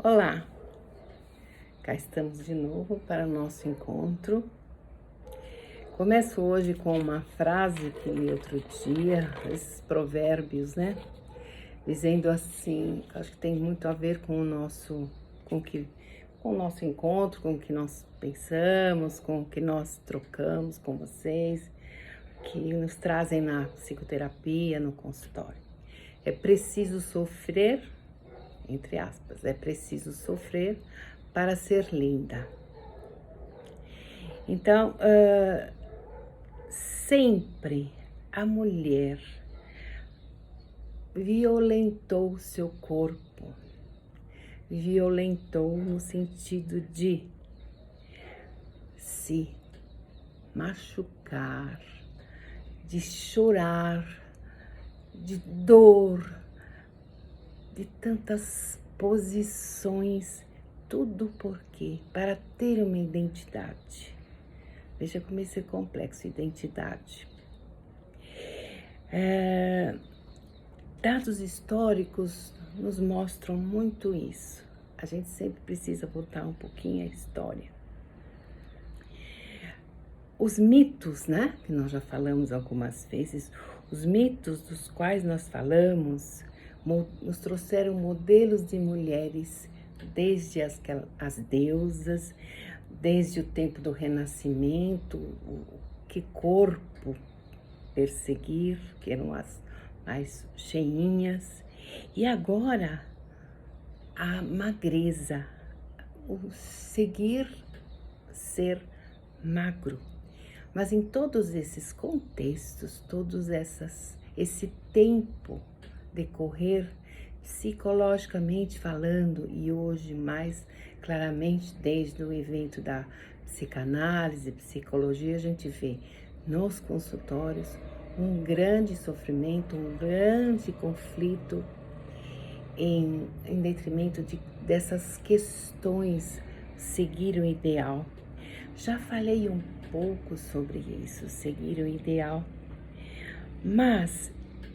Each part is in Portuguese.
Olá, cá estamos de novo para o nosso encontro. Começo hoje com uma frase que li outro dia, esses provérbios, né? Dizendo assim, acho que tem muito a ver com com o nosso encontro, com o que nós pensamos, com o que nós trocamos com vocês, que nos trazem na psicoterapia, no consultório. É preciso sofrer, entre aspas, é preciso sofrer para ser linda. Então, sempre a mulher violentou seu corpo, violentou no sentido de se machucar, de chorar, de dor, de tantas posições, tudo porque para ter uma identidade. Veja como isso é complexo, identidade. Dados históricos nos mostram muito isso. A gente sempre precisa voltar um pouquinho à história. Os mitos, né, que nós já falamos algumas vezes, os mitos dos quais nós falamos, nos trouxeram modelos de mulheres, desde as deusas, desde o tempo do Renascimento, que corpo perseguir, que eram as mais cheinhas, e agora a magreza, o seguir ser magro. Mas em todos esses contextos, esse tempo decorrer, psicologicamente falando, e hoje mais claramente desde o evento da psicanálise, psicologia, a gente vê nos consultórios um grande sofrimento, um grande conflito em detrimento dessas questões, seguir o ideal. Já falei um pouco sobre isso, seguir o ideal, mas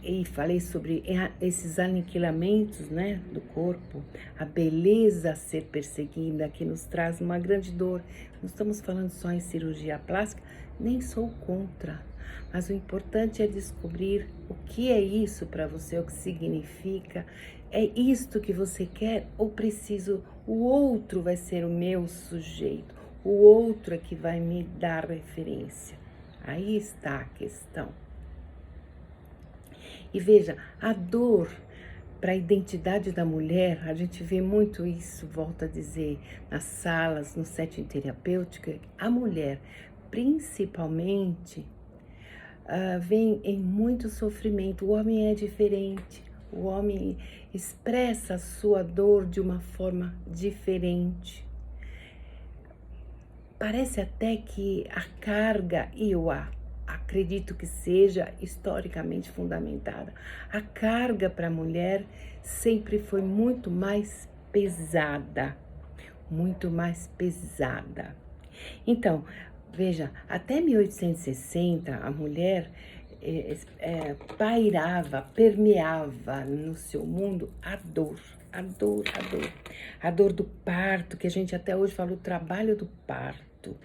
e falei sobre esses aniquilamentos, né, do corpo, a beleza a ser perseguida, que nos traz uma grande dor. Não estamos falando só em cirurgia plástica, nem sou contra, mas o importante é descobrir o que é isso para você, o que significa. É isto que você quer ou preciso, o outro vai ser o meu sujeito, o outro é que vai me dar referência. Aí está a questão. E veja, a dor para a identidade da mulher, a gente vê muito isso, volto a dizer, nas salas, no setting terapêutico, a mulher, principalmente, vem em muito sofrimento. O homem é diferente, o homem expressa a sua dor de uma forma diferente. Parece até que a carga, e eu acredito que seja historicamente fundamentada, a carga para a mulher sempre foi muito mais pesada, muito mais pesada. Então, veja, até 1860 a mulher pairava, permeava no seu mundo a dor. A dor, a dor. A dor do parto, que a gente até hoje fala o trabalho do parto.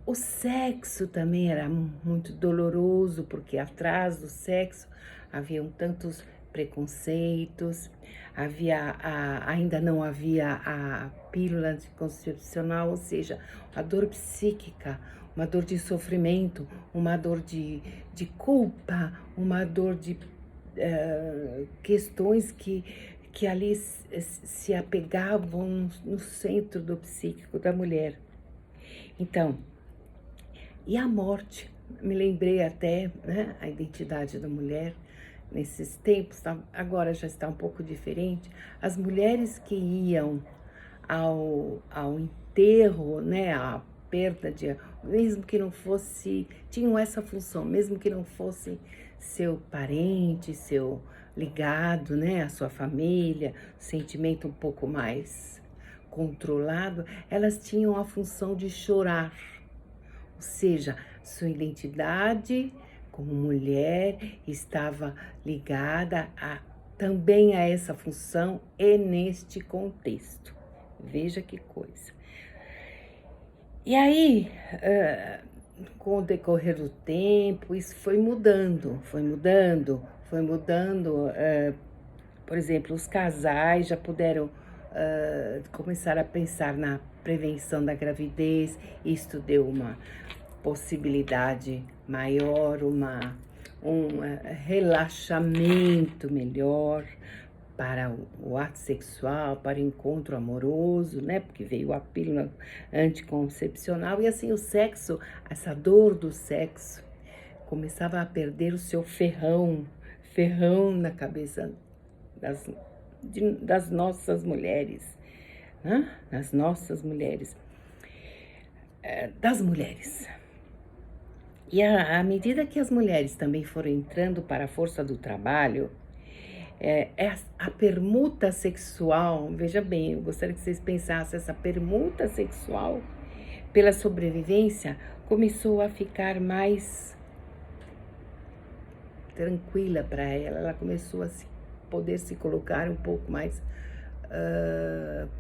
O sexo também era muito doloroso, porque atrás do sexo haviam tantos preconceitos, ainda não havia a pílula anticoncepcional, ou seja, a dor psíquica, uma dor de sofrimento, uma dor de culpa, uma dor de questões que ali se apegavam no centro do psíquico da mulher. Então, e a morte, me lembrei até, né, a identidade da mulher nesses tempos, agora já está um pouco diferente. As mulheres que iam ao enterro, né, a perda mesmo que não fosse, tinham essa função, mesmo que não fosse seu parente, seu ligado, né, a sua família, sentimento um pouco mais controlado, elas tinham a função de chorar, ou seja, sua identidade como mulher estava ligada a também a essa função e neste contexto. Veja que coisa. E aí, com o decorrer do tempo, isso foi mudando. Por exemplo, os casais já puderam começar a pensar na prevenção da gravidez. Isto deu uma possibilidade maior, um relaxamento melhor para o ato sexual, para o encontro amoroso, né? Porque veio a pílula anticoncepcional e assim o sexo, essa dor do sexo, começava a perder o seu ferrão na cabeça das nossas mulheres, né? Das nossas mulheres, das mulheres. E à medida que as mulheres também foram entrando para a força do trabalho, a permuta sexual, veja bem, eu gostaria que vocês pensassem, essa permuta sexual pela sobrevivência começou a ficar mais tranquila para ela começou a poder se colocar um pouco mais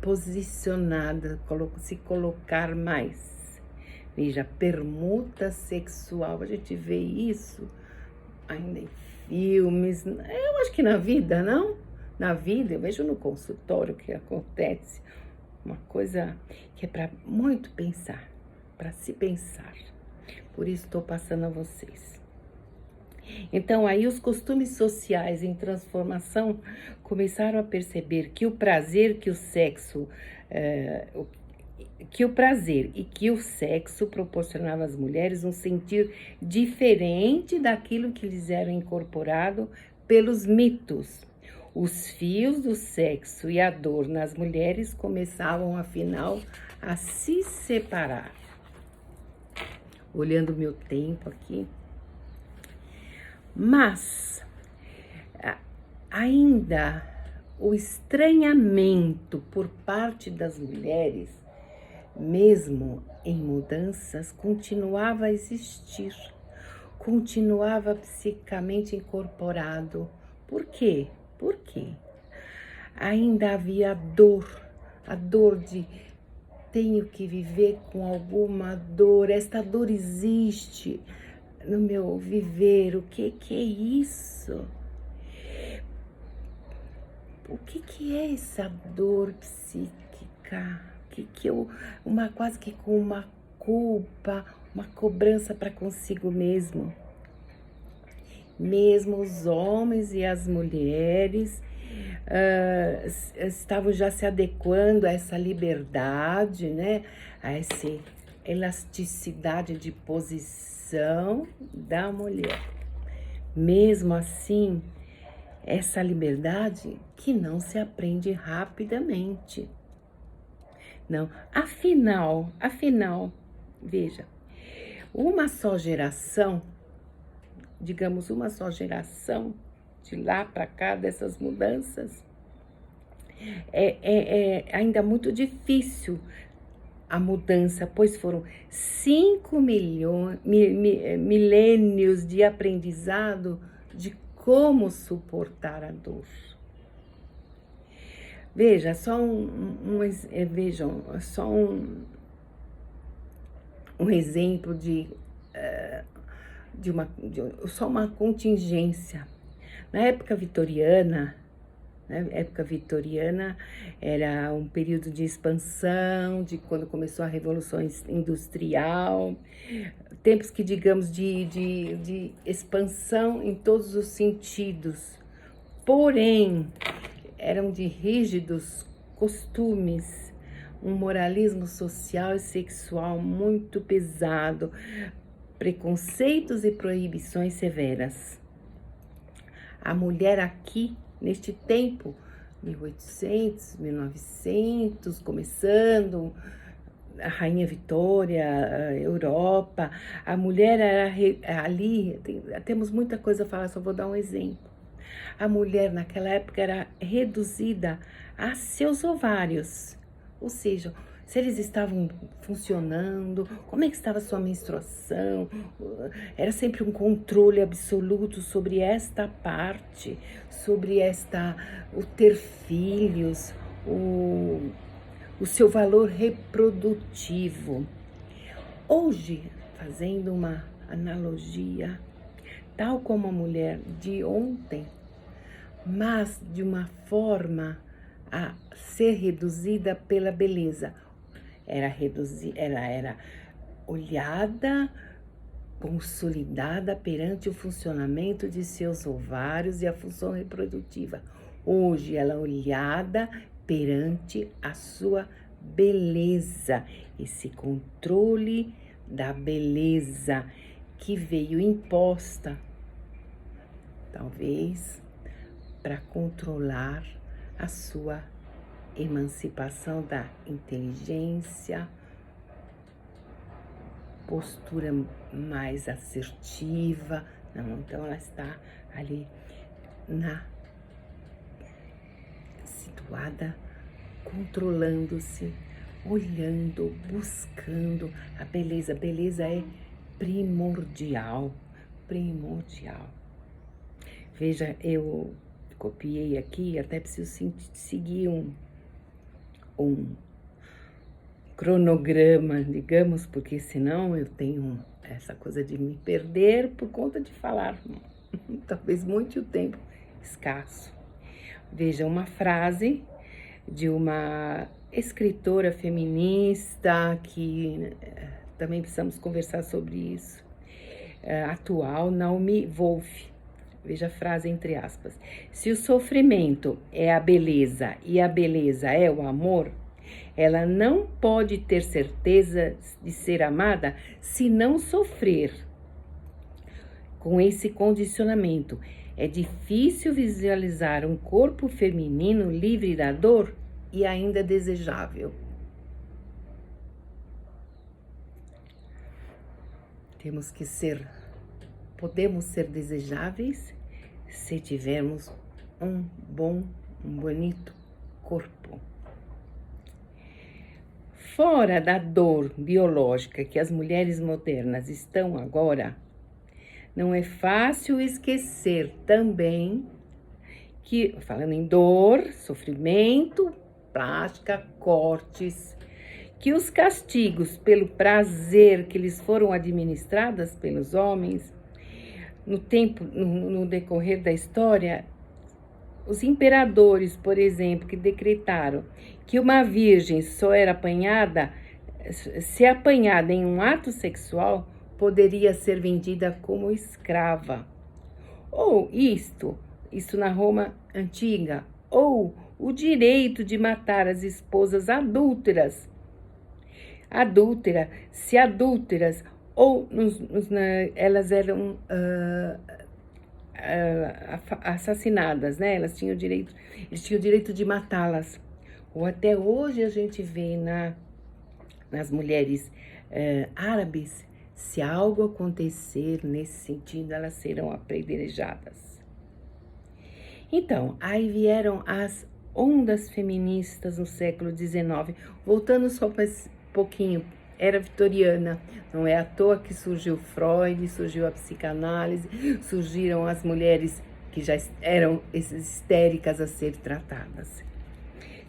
posicionada, se colocar mais. Veja, permuta sexual, a gente vê isso ainda em filmes, eu acho que na vida, não? Na vida, eu vejo no consultório que acontece uma coisa que é para muito pensar, para se pensar. Por isso estou passando a vocês. Então, aí os costumes sociais em transformação começaram a perceber que o prazer que o sexo proporcionava às mulheres um sentir diferente daquilo que lhes era incorporado pelos mitos. Os fios do sexo e a dor nas mulheres começavam, afinal, a se separar. Olhando o meu tempo aqui. Mas, ainda o estranhamento por parte das mulheres, mesmo em mudanças, continuava a existir, continuava psicamente incorporado. Por quê? Por quê? Ainda havia a dor de tenho que viver com alguma dor, esta dor existe no meu viver. O que é isso? O que é essa dor psíquica? Quase que com uma culpa, uma cobrança para consigo mesmo. Mesmo os homens e as mulheres estavam já se adequando a essa liberdade, né? A essa elasticidade de posição da mulher. Mesmo assim, essa liberdade que não se aprende rapidamente. Não, afinal, veja, uma só geração, digamos uma só geração, de lá para cá, dessas mudanças, é ainda muito difícil a mudança, pois foram 5 milênios de aprendizado de como suportar a dor. Veja, um exemplo só uma contingência. Na época vitoriana, era um período de expansão, de quando começou a Revolução Industrial, tempos que, digamos, de expansão em todos os sentidos. Porém, eram de rígidos costumes, um moralismo social e sexual muito pesado, preconceitos e proibições severas. A mulher aqui, neste tempo, 1800, 1900, começando, a Rainha Vitória, a Europa, a mulher era ali, temos muita coisa a falar, só vou dar um exemplo. A mulher naquela época era reduzida a seus ovários, ou seja, se eles estavam funcionando, como é que estava a sua menstruação. Era sempre um controle absoluto sobre esta parte, sobre o ter filhos, o seu valor reprodutivo. Hoje, fazendo uma analogia, tal como a mulher de ontem, mas de uma forma a ser reduzida pela beleza. Ela era olhada, consolidada perante o funcionamento de seus ovários e a função reprodutiva. Hoje ela é olhada perante a sua beleza, esse controle da beleza que veio imposta, talvez, para controlar a sua emancipação da inteligência, postura mais assertiva. Não, então ela está ali situada, controlando-se, olhando, buscando a beleza. A beleza é primordial. Veja, eu copiei aqui, até preciso seguir um cronograma, digamos, porque senão eu tenho essa coisa de me perder por conta de falar, talvez muito tempo escasso. Veja, uma frase de uma escritora feminista que também precisamos conversar sobre isso, atual, Naomi Wolf. Veja a frase entre aspas. Se o sofrimento é a beleza e a beleza é o amor, ela não pode ter certeza de ser amada se não sofrer com esse condicionamento. É difícil visualizar um corpo feminino livre da dor e ainda desejável. Podemos ser desejáveis se tivermos um bonito corpo. Fora da dor biológica que as mulheres modernas estão agora, não é fácil esquecer também que, falando em dor, sofrimento, plástica, cortes, que os castigos pelo prazer que lhes foram administrados pelos homens, no decorrer da história, os imperadores, por exemplo, que decretaram que uma virgem só era apanhada, se apanhada em um ato sexual, poderia ser vendida como escrava. Ou isto na Roma antiga, ou o direito de matar as esposas adúlteras, ou elas eram assassinadas, né? Eles tinham o direito de matá-las. Ou até hoje a gente vê nas mulheres árabes, se algo acontecer nesse sentido, elas serão apedrejadas. Então, aí vieram as ondas feministas no século XIX, voltando só para esse pouquinho, era vitoriana, não é à toa que surgiu Freud, surgiu a psicanálise, surgiram as mulheres que já eram histéricas a ser tratadas.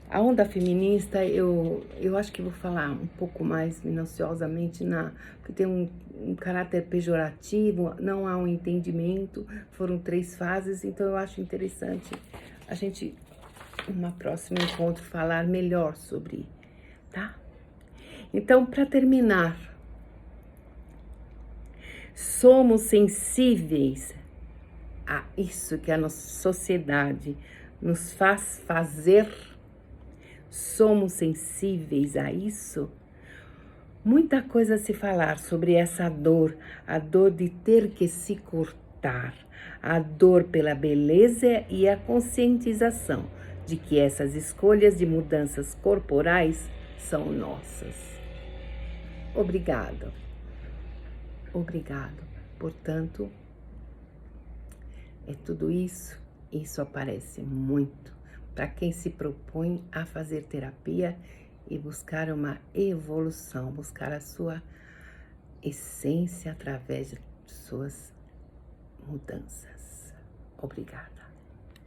A onda feminista, eu acho que vou falar um pouco mais minuciosamente, porque tem um caráter pejorativo, não há um entendimento, foram 3 fases, então eu acho interessante a gente, numa próxima encontro, falar melhor sobre, tá? Então, para terminar, somos sensíveis a isso que a nossa sociedade nos faz fazer? Somos sensíveis a isso? Muita coisa a se falar sobre essa dor, a dor de ter que se cortar, a dor pela beleza e a conscientização de que essas escolhas de mudanças corporais são nossas. Obrigado. Portanto, é tudo isso. Isso aparece muito para quem se propõe a fazer terapia e buscar uma evolução, buscar a sua essência através de suas mudanças. Obrigada.